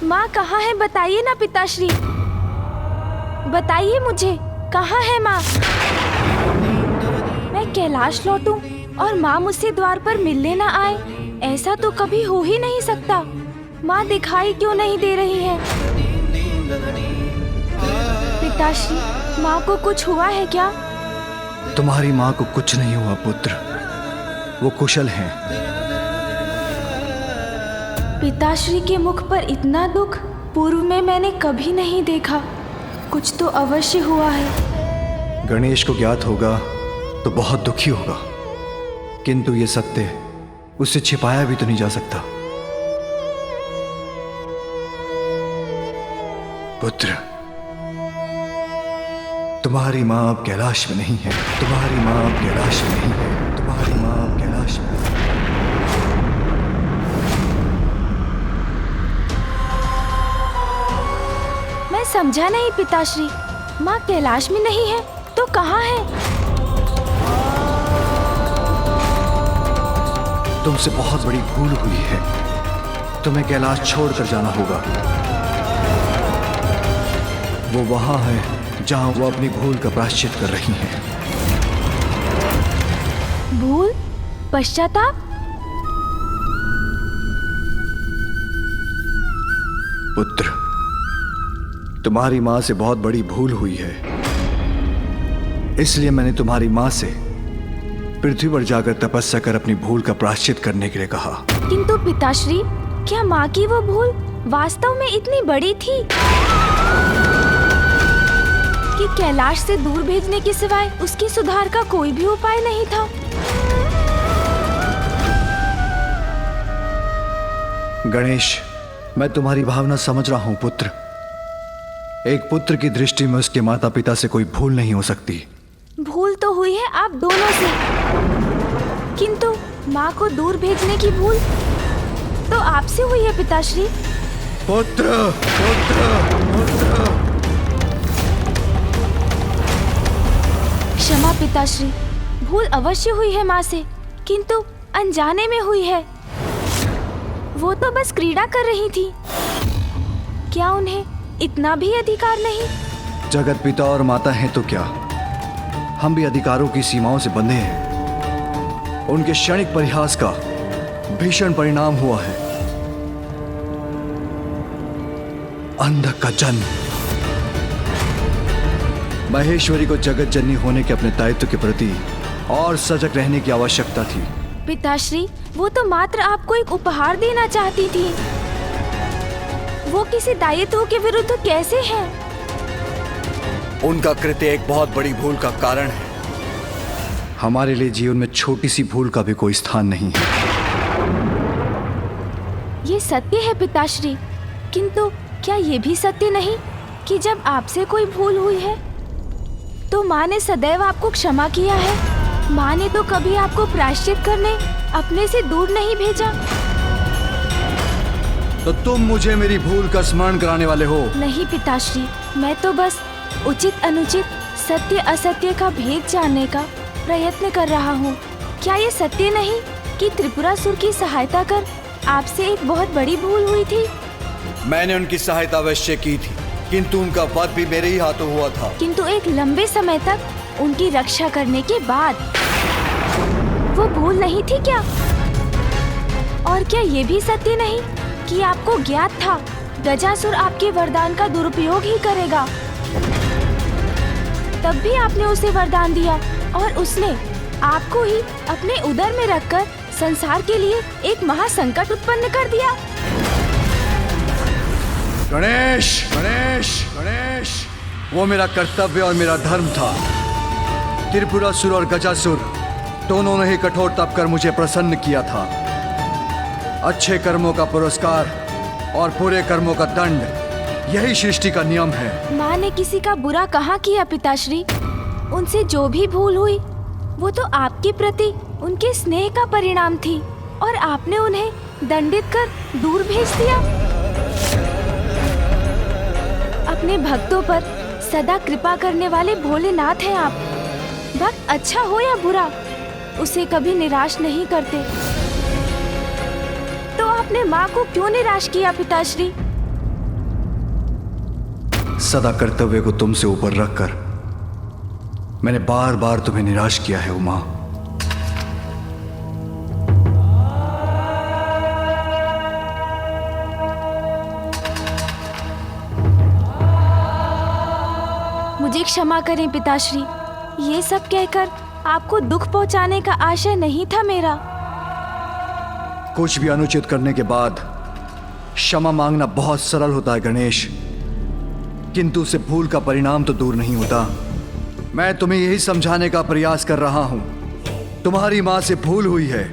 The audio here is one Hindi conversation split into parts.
माँ कहाँ है? बताइए ना पिताश्री, बताइए मुझे, कहाँ है माँ? मैं कैलाश लौटूं और माँ मुझसे द्वार पर मिलने ना आए, ऐसा तो कभी हो ही नहीं सकता। माँ दिखाई क्यों नहीं दे रही है? पिताश्री, माँ को कुछ हुआ है क्या? तुम्हारी माँ को कुछ नहीं हुआ पुत्र, वो कुशल हैं। पिताश्री के मुख पर इतना दुख पूर्व में मैंने कभी नहीं देखा। कुछ तो अवश्य हुआ है। गणेश को ज्ञात होगा तो बहुत दुखी होगा, किंतु ये सत्य उससे छिपाया भी तो नहीं जा सकता। पुत्र, तुम्हारी माँ अब कैलाश में नहीं है, तुम्हारी माँ अब कैलाश में नहीं है, तुम्हारी माँ अब कैलाश में नहीं है। मैं समझा नहीं पिताश्री, माँ कैलाश में नहीं है तो कहाँ है? तुमसे बहुत बड़ी भूल हुई है, तुम्हें कैलाश छोड़कर जाना होगा। वो वहां है जहां वो अपनी भूल का प्रायश्चित कर रही हैं। भूल? पश्चाताप? पुत्र, तुम्हारी माँ से बहुत बड़ी भूल हुई है, इसलिए मैंने तुम्हारी माँ से पृथ्वी पर जाकर तपस्या कर अपनी भूल का प्रायश्चित करने के लिए कहा। किंतु पिताश्री, क्या माँ की वो भूल वास्तव में इतनी बड़ी थी कि कैलाश से दूर भेजने के सिवाय उसकी सुधार का कोई भी उपाय नहीं था? गणेश, मैं तुम्हारी भावना समझ रहा हूं पुत्र। एक पुत्र की दृष्टि में उसके माता पिता से कोई भूल नहीं हो सकती। भूल तो हुई है आप दोनों से, किंतु माँ को दूर भेजने की भूल तो आपसे हुई है पिताश्री। पुत्र, पुत्र, पुत्र। क्षमा पिताश्री, भूल अवश्य हुई है माँ से, किंतु अनजाने में हुई है। वो तो बस क्रीड़ा कर रही थी, क्या उन्हें इतना भी अधिकार नहीं? जगत पिता और माता हैं तो क्या, हम भी अधिकारों की सीमाओं से बंधे हैं। उनके क्षणिक परिहास का भीषण परिणाम हुआ है अंधक का जन्म। महेश्वरी को जगत जननी होने के अपने दायित्व के प्रति और सजग रहने की आवश्यकता थी। पिताश्री, वो तो मात्र आपको एक उपहार देना चाहती थी। वो किसी दायित्व के विरुद्ध कैसे है? उनका कृत्य एक बहुत बड़ी भूल का कारण है। हमारे लिए जीवन में छोटी सी भूल का भी कोई स्थान नहीं है। ये सत्य है पिताश्री, किंतु क्या ये भी सत्य नहीं कि जब आपसे कोई भूल हुई है तो माँ ने सदैव आपको क्षमा किया है? माँ ने तो कभी आपको प्रायश्चित करने अपने से दूर नहीं भेजा। तो तुम मुझे मेरी भूल का स्मरण कराने वाले हो? नहीं पिताश्री, मैं तो बस उचित अनुचित, सत्य असत्य का भेद जानने का प्रयत्न कर रहा हूँ। क्या ये सत्य नहीं कि त्रिपुरासुर की सहायता कर आपसे एक बहुत बड़ी भूल हुई थी? मैंने उनकी सहायता अवश्य की थी, किंतु उनका वध भी मेरे ही हाथों हुआ था। किंतु एक लंबे समय तक उनकी रक्षा करने के बाद वो भूल नहीं थी क्या? और क्या ये भी सत्य नहीं कि आपको ज्ञात था गजासुर आपके वरदान का दुरुपयोग ही करेगा? तब भी आपने उसे वरदान दिया और उसने आपको ही अपने उदर में रखकर संसार के लिए एक महासंकट उत्पन्न कर दिया। गणेश, गणेश, गणेश, वो मेरा कर्तव्य और मेरा धर्म था। त्रिपुरासुर और गजासुर दोनों ने ही कठोर तप कर मुझे प्रसन्न किया था। अच्छे कर्मों का पुरस्कार और बुरे कर्मों का दंड, यही सृष्टि का नियम है। माँ ने किसी का बुरा कहाँ किया पिताश्री? उनसे जो भी भूल हुई वो तो आपके प्रति उनके स्नेह का परिणाम थी और आपने उन्हें दंडित कर दूर भेज दिया। अपने भक्तों पर सदा कृपा करने वाले भोलेनाथ हैं आप। भक्त अच्छा हो या बुरा, उसे कभी निराश नहीं करते। तो आपने माँ को क्यों निराश किया पिताश्री? सदा कर्तव्य को तुमसे ऊपर रखकर मैंने बार बार तुम्हें निराश किया है उमा। मुझे क्षमा करें पिताश्री, ये सब कहकर आपको दुख पहुंचाने का आशय नहीं था मेरा। कुछ भी अनुचित करने के बाद क्षमा मांगना बहुत सरल होता है गणेश, किंतु उससे भूल का परिणाम तो दूर नहीं होता। मैं तुम्हें यही समझाने का प्रयास कर रहा हूं। तुम्हारी मां से भूल हुई है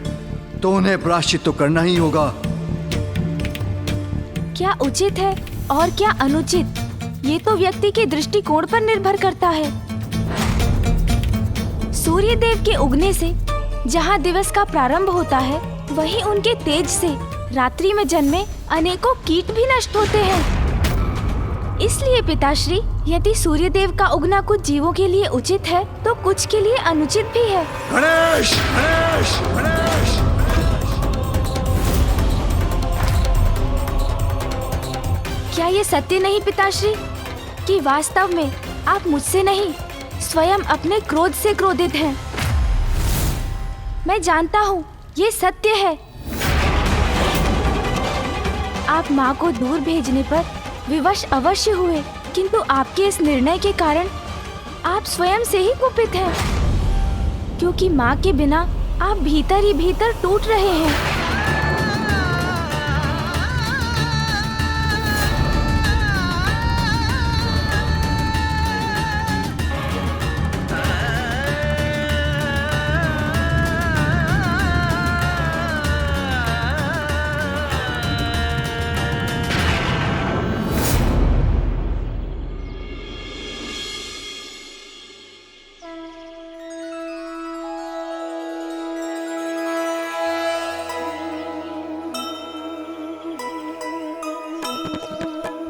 तो उन्हें प्रायश्चित तो करना ही होगा। क्या उचित है और क्या अनुचित, ये तो व्यक्ति के दृष्टिकोण पर निर्भर करता है। सूर्य देव के उगने से जहाँ दिवस का प्रारंभ होता है, वहीं उनके तेज से रात्रि में जन्मे अनेकों कीट भी नष्ट होते हैं। इसलिए पिताश्री, यदि सूर्य देव का उगना कुछ जीवों के लिए उचित है तो कुछ के लिए अनुचित भी है। गणेश, गणेश, गणेश। क्या ये सत्य नहीं पिताश्री कि वास्तव में आप मुझसे नहीं स्वयं अपने क्रोध से क्रोधित हैं? मैं जानता हूँ ये सत्य है। आप माँ को दूर भेजने पर विवश अवश्य हुए, किंतु आपके इस निर्णय के कारण आप स्वयं से ही कुपित हैं, क्योंकि माँ के बिना आप भीतर ही भीतर टूट रहे हैं।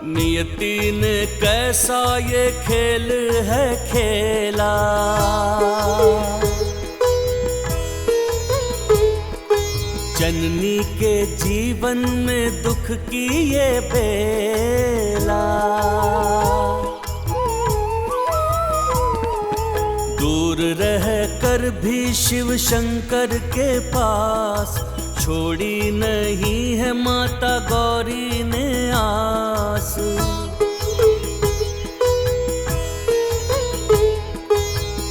नियति ने कैसा ये खेल है खेला, जननी के जीवन में दुख की ये बेला। दूर रह कर भी शिव शंकर के पास छोड़ी नहीं है माता गौरी ने आस।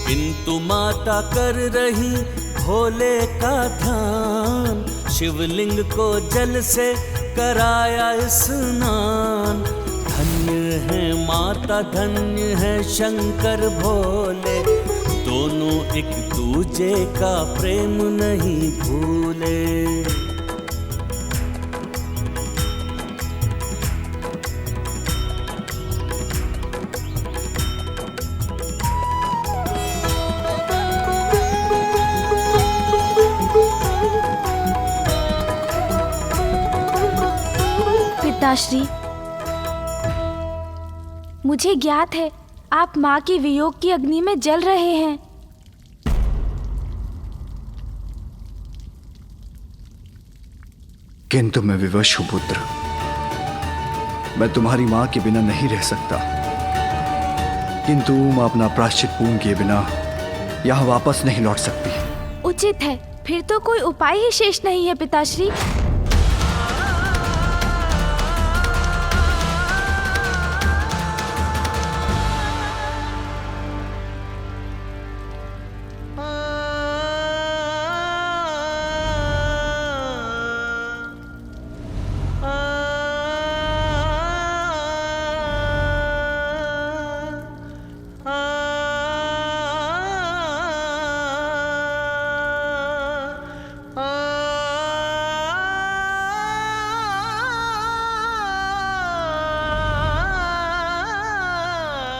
किंतु माता कर रही भोले का ध्यान, शिवलिंग को जल से कराया स्नान। धन्य है माता, धन्य है शंकर भोले, दोनों एक दूजे का प्रेम नहीं भूले। पिताश्री, मुझे ज्ञात है आप माँ के वियोग की अग्नि में जल रहे हैं। किंतु मैं विवश हूं पुत्र, मैं तुम्हारी मां के बिना नहीं रह सकता। किंतु मैं अपना प्रायश्चित पूर्ण किए बिना यहां वापस नहीं लौट सकती। उचित है, फिर तो कोई उपाय ही शेष नहीं है पिताश्री।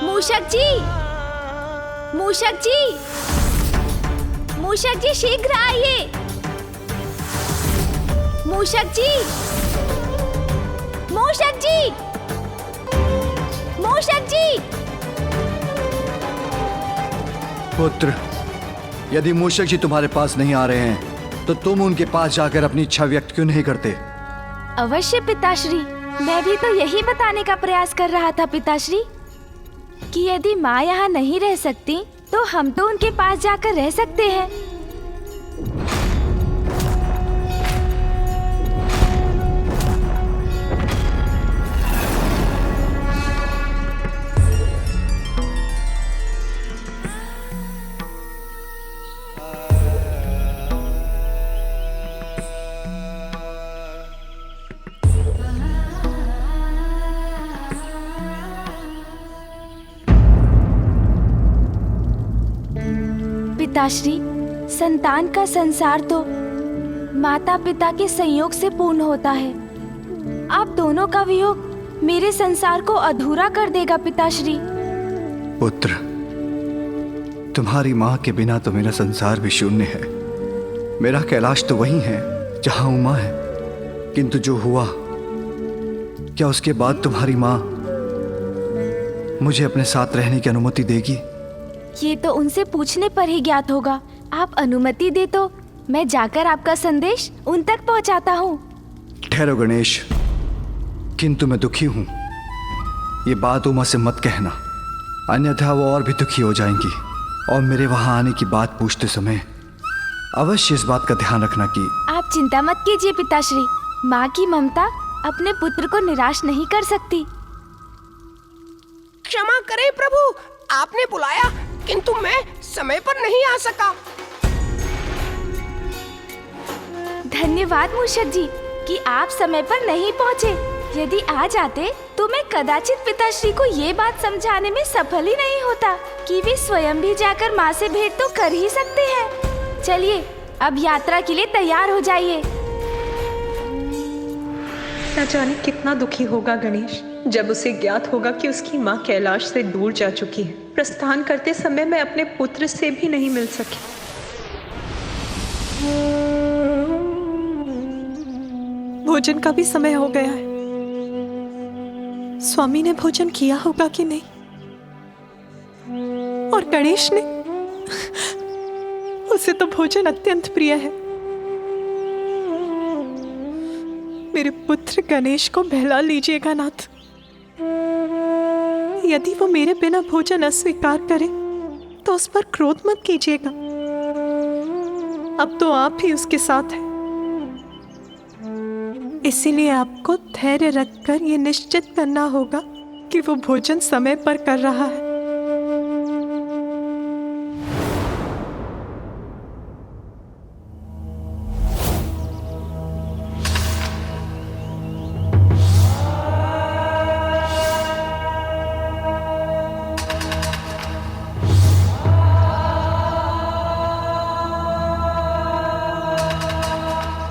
मूषक जी, मूषक जी, मूषक जी शीघ्र आइए। मूषक जी, मूषक जी, मूषक जी। पुत्र, यदि मूषक जी तुम्हारे पास नहीं आ रहे हैं तो तुम उनके पास जाकर अपनी इच्छा व्यक्त क्यों नहीं करते? अवश्य पिताश्री, मैं भी तो यही बताने का प्रयास कर रहा था पिताश्री। कि यदि माँ यहाँ नहीं रह सकती तो हम तो उनके पास जाकर रह सकते हैं। पिताश्री, संतान का संसार तो माता पिता के संयोग से पूर्ण होता है। आप दोनों का वियोग मेरे संसार को अधूरा कर देगा पिताश्री। पुत्र, तुम्हारी माँ के बिना तो मेरा संसार भी शून्य है। मेरा कैलाश तो वही है जहाँ उमा है, किंतु जो हुआ, क्या उसके बाद तुम्हारी माँ मुझे अपने साथ रहने की अनुमति देगी? ये तो उनसे पूछने पर ही ज्ञात होगा। आप अनुमति दे तो मैं जाकर आपका संदेश उन तक पहुंचाता हूँ। ठहरो गणेश, किंतु मैं दुखी हूँ। ये बात उमा से मत कहना, अन्यथा वो और भी दुखी हो जाएंगी और मेरे वहाँ आने की बात पूछते समय अवश्य इस बात का ध्यान रखना कि। आप चिंता मत कीजिए पिताश्री, माँ की ममता अपने पुत्र को निराश नहीं कर सकती। क्षमा करें प्रभु, आपने बुलाया किंतु मैं समय पर नहीं आ सका। धन्यवाद मूषक जी कि आप समय पर नहीं पहुँचे। यदि आ जाते तो मैं कदाचित पिताश्री को ये बात समझाने में सफल ही नहीं होता कि वे स्वयं भी जाकर माँ से भेंट तो कर ही सकते हैं। चलिए अब यात्रा के लिए तैयार हो जाइए। न जाने कितना दुखी होगा गणेश जब उसे ज्ञात होगा कि उसकी माँ कैलाश से दूर जा चुकी है। प्रस्थान करते समय मैं अपने पुत्र से भी नहीं मिल सकी। भोजन का भी समय हो गया है। स्वामी ने भोजन किया होगा कि नहीं, और गणेश ने? उसे तो भोजन अत्यंत प्रिय है। मेरे पुत्र गणेश को बहला लीजिएगा नाथ। यदि वो मेरे बिना भोजन अस्वीकार करे तो उस पर क्रोध मत कीजिएगा। अब तो आप ही उसके साथ हैं, इसीलिए आपको धैर्य रखकर ये निश्चित करना होगा कि वो भोजन समय पर कर रहा है।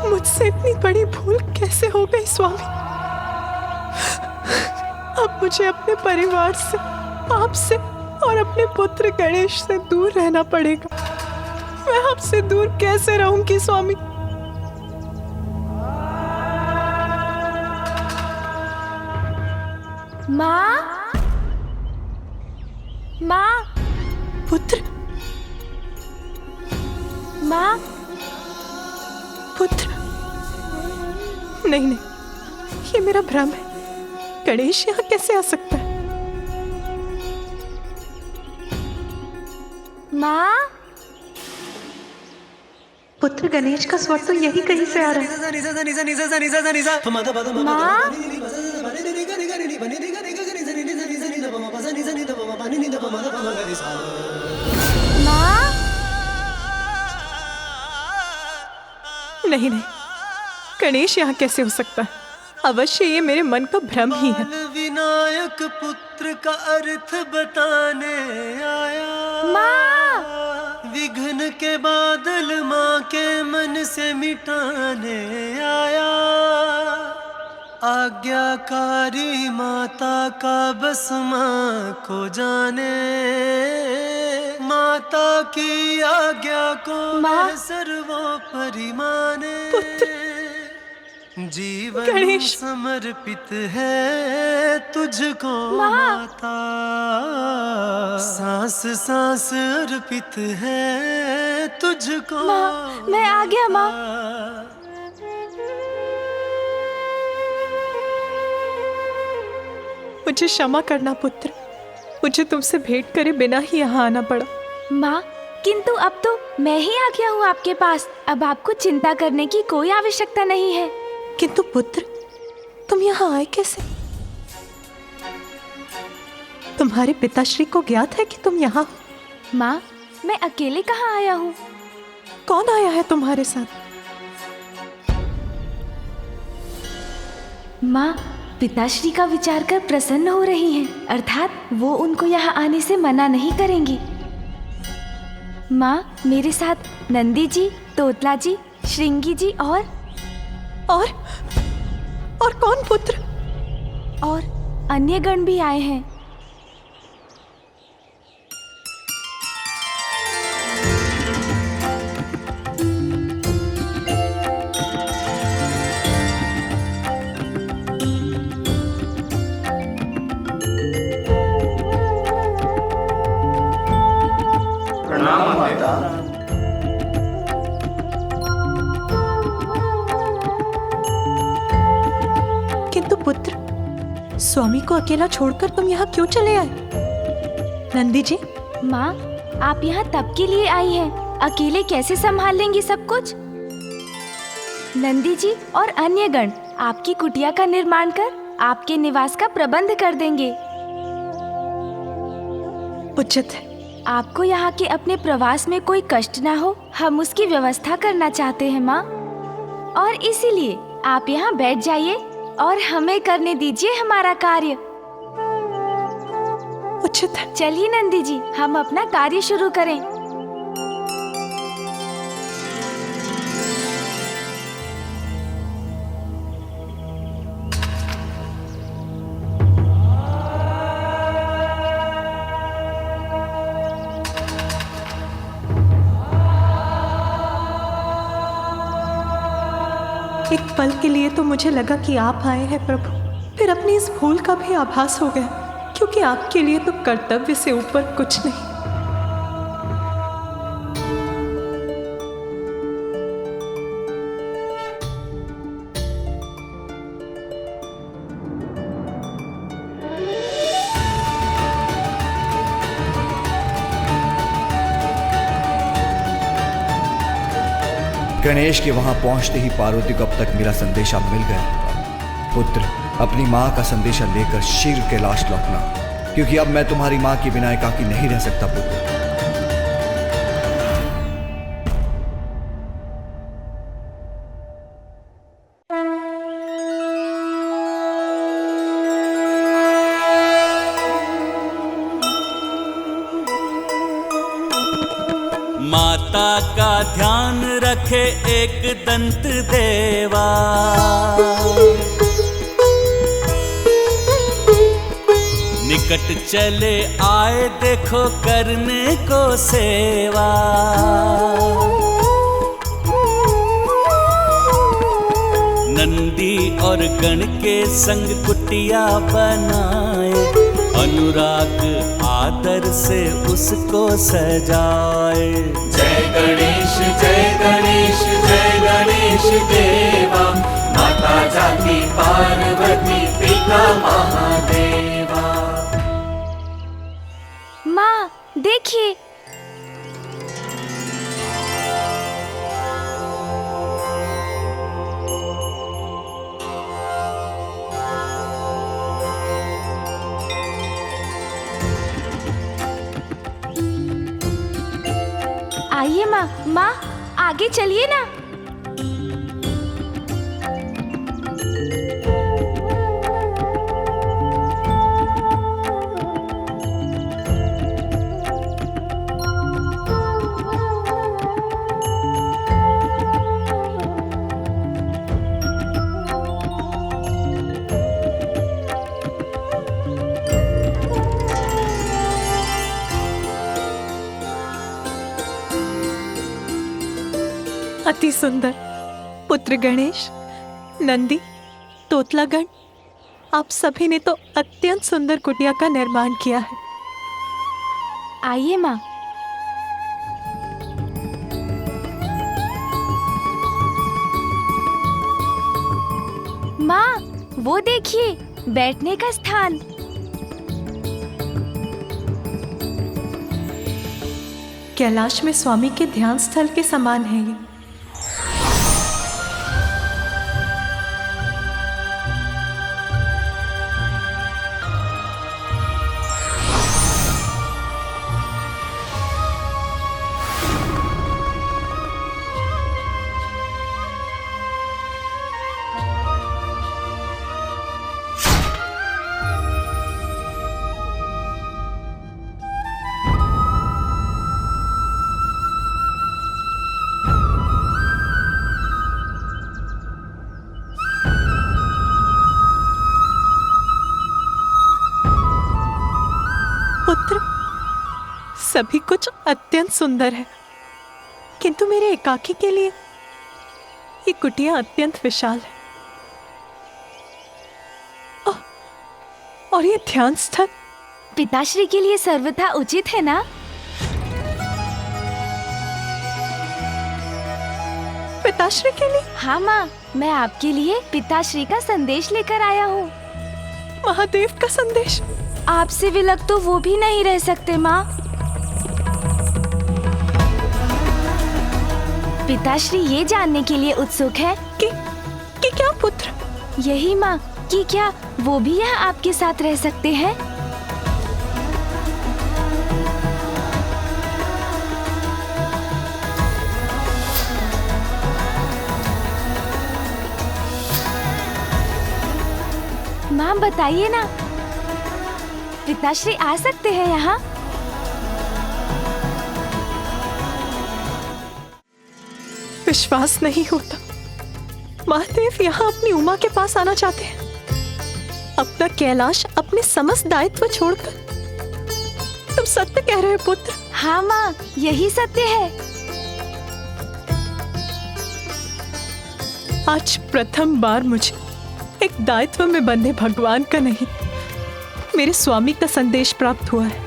मुझसे इतनी बड़ी भूल कैसे हो गई स्वामी? अब मुझे अपने परिवार से, आपसे और अपने पुत्र गणेश से दूर रहना पड़ेगा। मैं आपसे दूर कैसे रहूंगी स्वामी? माँ, माँ, पुत्र, माँ, पुत्र, नहीं नहीं, ये मेरा भ्रम है। गणेश यहाँ कैसे आ सकता है? माँ, पुत्र गणेश का स्वर तो यही कहीं से आ रहा है। माँ, माँ, नहीं नहीं, गणेश यहाँ कैसे हो सकता है? अवश्य ये मेरे मन का भ्रम ही है। विनायक पुत्र का अर्थ बताने आया। माँ, विघ्न के बादल माँ के मन से मिटाने आया। आज्ञाकारी माता का बस माँ को जाने। माता की आज्ञा को मैं सर्वोपरि माने। जीवन गणेश, समर्पित है तुझको माता। सांस सांस अर्पित है तुझको माँ, मैं आ गया माँ। मुझे क्षमा करना पुत्र, मुझे तुमसे भेंट करे बिना ही यहाँ आना पड़ा। माँ, किंतु अब तो मैं ही आ गया हूँ आपके पास। अब आपको चिंता करने की कोई आवश्यकता नहीं है। किंतु पुत्र, तुम यहाँ आए कैसे? तुम्हारे पिताश्री को ज्ञात है कि तुम यहाँ हो? माँ, मैं अकेले कहाँ आया हूँ? कौन आया है तुम्हारे साथ? माँ, पिताश्री का विचार कर प्रसन्न हो रही हैं, अर्थात वो उनको यहाँ आने से मना नहीं करेंगी। माँ, मेरे साथ नंदी जी, तोतला जी, श्रृंगी जी और कौन पुत्र? और अन्य गण भी आए हैं। किंतु पुत्र, स्वामी को अकेला छोड़कर तुम यहाँ क्यों चले आए? नंदी जी, माँ, आप यहाँ तब के लिए आई हैं, अकेले कैसे संभाल लेंगी सब कुछ? नंदी जी और अन्य गण आपकी कुटिया का निर्माण कर आपके निवास का प्रबंध कर देंगे। उचित है। आपको यहाँ के अपने प्रवास में कोई कष्ट ना हो, हम उसकी व्यवस्था करना चाहते हैं माँ। और इसीलिए आप यहाँ बैठ जाइए और हमें करने दीजिए हमारा कार्य। उचित है। चलिए नंदी जी, हम अपना कार्य शुरू करें। एक पल के लिए तो मुझे लगा कि आप आए हैं प्रभु, फिर अपनी इस भूल का भी आभास हो गया, क्योंकि आपके लिए तो कर्तव्य से ऊपर कुछ नहीं। गणेश के वहां पहुंचते ही पार्वती को अब तक मेरा संदेशा मिल गया। पुत्र, अपनी माँ का संदेशा लेकर शीघ्र कैलाश लौटना, क्योंकि अब मैं तुम्हारी माँ के बिना एकाकी नहीं रह सकता। पुत्र, माता का ध्यान रखे एक दंत देवा, निकट चले आए देखो करने को सेवा। नंदी और गण के संग कुटिया बनाए, अनुराग आदर से उसको सजाए। जय गणेश जय गणेश जय गणेश देवा, माता जाति पार्वती पिता महादेवा। माँ, देखिए, आइए माँ। माँ, आगे चलिए ना। अति सुंदर पुत्र गणेश, नंदी, तोतलागण, आप सभी ने तो अत्यंत सुंदर कुटिया का निर्माण किया है। आइए माँ। माँ, वो देखिए, बैठने का स्थान। कैलाश में स्वामी के ध्यान स्थल के समान है ये। पुत्र, सभी कुछ अत्यंत सुंदर है, किंतु मेरे एकाकी के लिए ये कुटिया अत्यंत विशाल है। और ये ध्यान स्थल पिताश्री के लिए सर्वथा उचित है ना? पिताश्री के लिए? हाँ माँ, मैं आपके लिए पिताश्री का संदेश लेकर आया हूँ। महादेव का संदेश? आपसे विलग तो वो भी नहीं रह सकते माँ। पिताश्री ये जानने के लिए उत्सुक है कि क्या पुत्र? यही माँ, कि क्या वो भी यहाँ आपके साथ रह सकते हैं? माँ बताइए ना, पिताश्री आ सकते हैं यहाँ? विश्वास नहीं होता, महादेव यहाँ अपनी उमा के पास आना चाहते हैं। अपना कैलाश, अपने समस्त दायित्व छोड़कर। तुम सत्य कह रहे हो पुत्र? हाँ माँ, यही सत्य है। आज प्रथम बार मुझे एक दायित्व में बंधे भगवान का नहीं, मेरे स्वामी का संदेश प्राप्त हुआ है।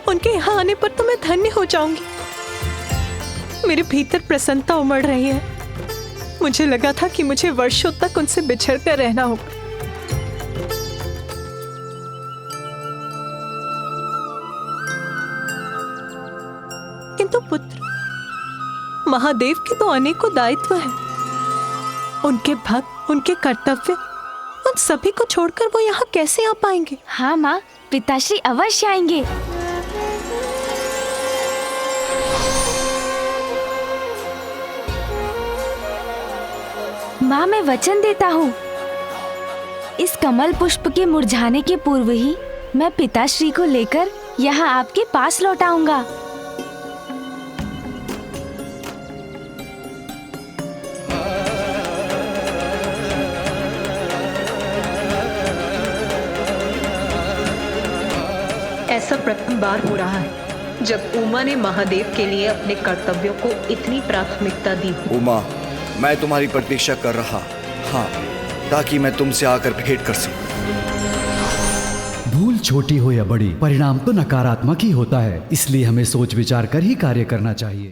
उनके यहाँ आने पर तो मैं धन्य हो जाऊंगी। मेरे भीतर प्रसन्नता उमड़ रही है। मुझे लगा था कि मुझे वर्षों तक उनसे बिछड़ कर रहना होगा। किंतु पुत्र, महादेव के तो अनेकों दायित्व हैं। उनके भक्त, उनके कर्तव्य, उन सभी को छोड़कर वो यहाँ कैसे आ पाएंगे? हाँ माँ, पिताश्री अवश्य आएंगे। माँ, मैं वचन देता हूँ, इस कमल पुष्प के मुरझाने के पूर्व ही मैं पिताश्री को लेकर यहाँ आपके पास लौट आऊंगा। ऐसा प्रथम बार हो रहा है जब उमा ने महादेव के लिए अपने कर्तव्यों को इतनी प्राथमिकता दी हो। उमा, मैं तुम्हारी प्रतीक्षा कर रहा, हाँ, ताकि मैं तुमसे आकर भेंट कर सकूं। भूल छोटी हो या बड़ी, परिणाम तो नकारात्मक ही होता है, इसलिए हमें सोच विचार कर ही कार्य करना चाहिए।